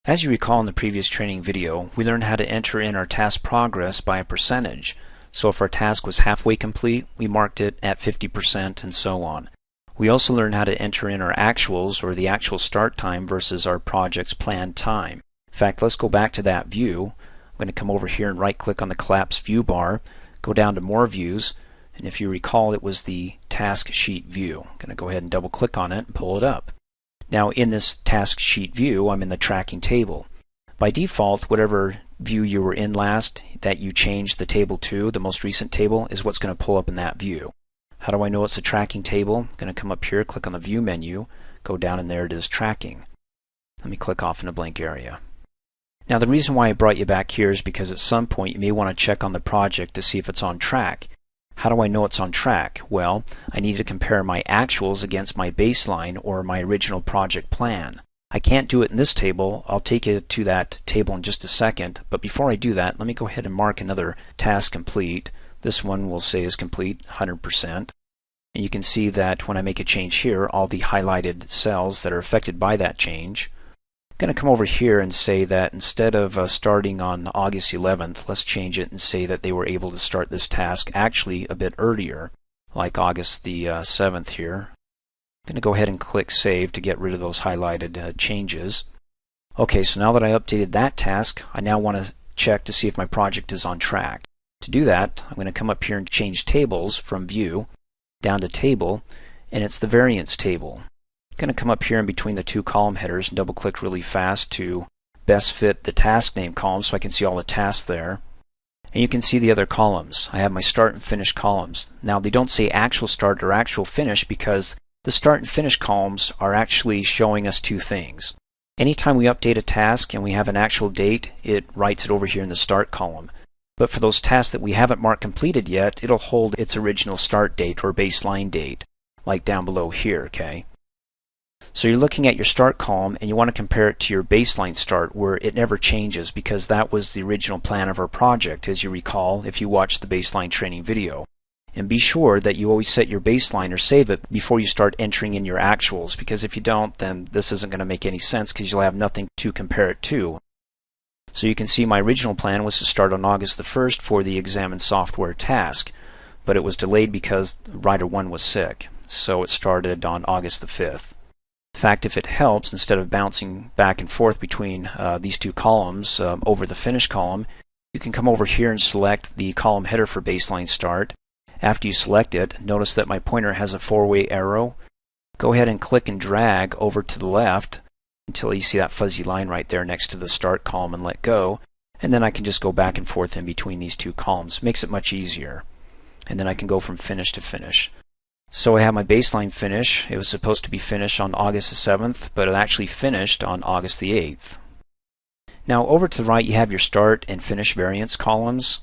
As you recall in the previous training video, we learned how to enter in our task progress by a percentage. So if our task was halfway complete, we marked it at 50% and so on. We also learned how to enter in our actuals, or the actual start time, versus our project's planned time. In fact, let's go back to that view. I'm going to come over here and right click on the collapsed view bar, go down to more views, and if you recall, it was the task sheet view. I'm going to go ahead and double click on it and pull it up. Now in this task sheet view, I'm in the tracking table. By default, whatever view you were in last that you changed the table to, the most recent table, is what's going to pull up in that view. How do I know it's a tracking table? I'm going to come up here, click on the view menu, go down, and there it is, tracking. Let me click off in a blank area. Now the reason why I brought you back here is because at some point you may want to check on the project to see if it's on track. How do I know it's on track? Well, I need to compare my actuals against my baseline or my original project plan. I can't do it in this table. I'll take you to that table in just a second, but before I do that, let me go ahead and mark another task complete. This one we'll say is complete 100%. And you can see that when I make a change here, all the highlighted cells that are affected by that change. I'm going to come over here and say that instead of starting on August 11th, let's change it and say that they were able to start this task actually a bit earlier, like August the 7th here. I'm going to go ahead and click Save to get rid of those highlighted changes. Okay, so now that I updated that task, I now want to check to see if my project is on track. To do that, I'm going to come up here and change tables from View down to Table, and it's the Variance table. I'm going to come up here in between the two column headers and double click really fast to best fit the task name column so I can see all the tasks there. And you can see the other columns. I have my start and finish columns. Now they don't say actual start or actual finish because the start and finish columns are actually showing us two things. Anytime we update a task and we have an actual date, it writes it over here in the start column. But for those tasks that we haven't marked completed yet, it'll hold its original start date or baseline date, like down below here, okay? So you're looking at your start column and you want to compare it to your baseline start where it never changes because that was the original plan of our project, as you recall if you watched the baseline training video. And be sure that you always set your baseline or save it before you start entering in your actuals, because if you don't, then this isn't going to make any sense because you'll have nothing to compare it to. So you can see my original plan was to start on August the 1st for the examine software task, but it was delayed because writer 1 was sick. So it started on August the 5th. In fact, if it helps, instead of bouncing back and forth between these two columns over the finish column, you can come over here and select the column header for baseline start. After you select it, notice that my pointer has a four-way arrow. Go ahead and click and drag over to the left until you see that fuzzy line right there next to the start column and let go. And then I can just go back and forth in between these two columns. Makes it much easier. And then I can go from finish to finish. So I have my baseline finish. It was supposed to be finished on August the 7th, but it actually finished on August the 8th. Now over to the right you have your start and finish variance columns.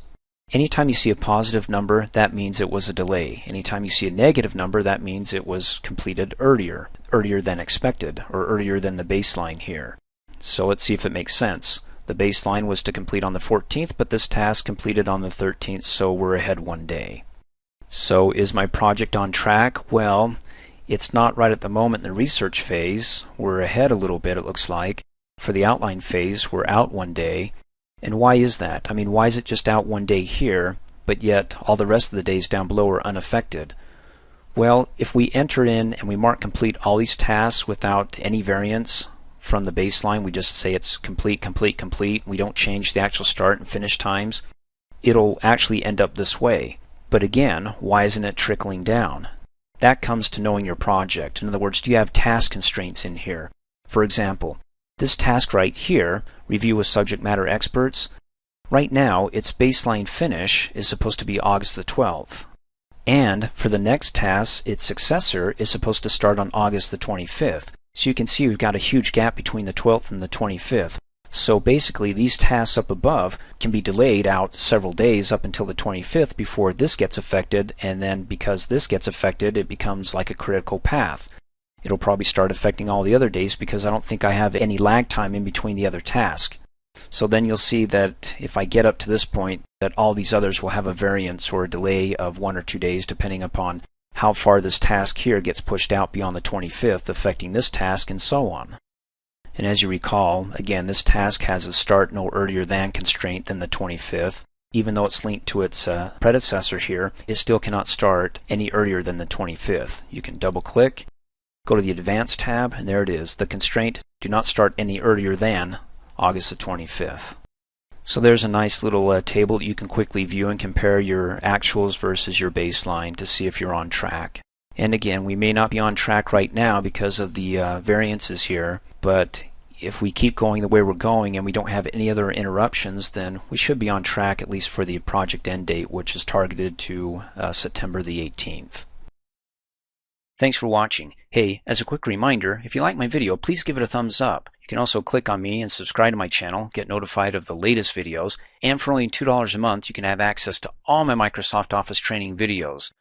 Anytime you see a positive number, that means it was a delay. Anytime you see a negative number, that means it was completed earlier than expected, or earlier than the baseline here. So let's see if it makes sense. The baseline was to complete on the 14th, but this task completed on the 13th, so we're ahead one day. So is my project on track? Well, it's not right at the moment in the research phase. We're ahead a little bit, it looks like. For the outline phase, we're out one day. And why is that? I mean, why is it just out one day here, but yet all the rest of the days down below are unaffected? Well, if we enter in and we mark complete all these tasks without any variance from the baseline, we just say it's complete, complete, complete, we don't change the actual start and finish times, it'll actually end up this way. But again, why isn't it trickling down? That comes to knowing your project. In other words, do you have task constraints in here? For example, this task right here, Review with Subject Matter Experts, right now its baseline finish is supposed to be August the 12th. And for the next task, its successor is supposed to start on August the 25th. So you can see we've got a huge gap between the 12th and the 25th. So basically these tasks up above can be delayed out several days up until the 25th before this gets affected, and then because this gets affected it becomes like a critical path. It'll probably start affecting all the other days because I don't think I have any lag time in between the other task. So then you'll see that if I get up to this point that all these others will have a variance or a delay of 1 or 2 days depending upon how far this task here gets pushed out beyond the 25th, affecting this task and so on. And as you recall, again, this task has a start no earlier than constraint than the 25th. Even though it's linked to its predecessor here, it still cannot start any earlier than the 25th. You can double click, go to the Advanced tab, and there it is. The constraint, do not start any earlier than August the 25th. So there's a nice little table that you can quickly view and compare your actuals versus your baseline to see if you're on track. And again, we may not be on track right now because of the variances here, but if we keep going the way we're going and we don't have any other interruptions, then we should be on track, at least for the project end date, which is targeted to September the 18th. Thanks for watching. Hey, as a quick reminder, if you like my video, please give it a thumbs up. You can also click on me and subscribe to my channel, get notified of the latest videos, and for only $2 a month, you can have access to all my Microsoft Office training videos.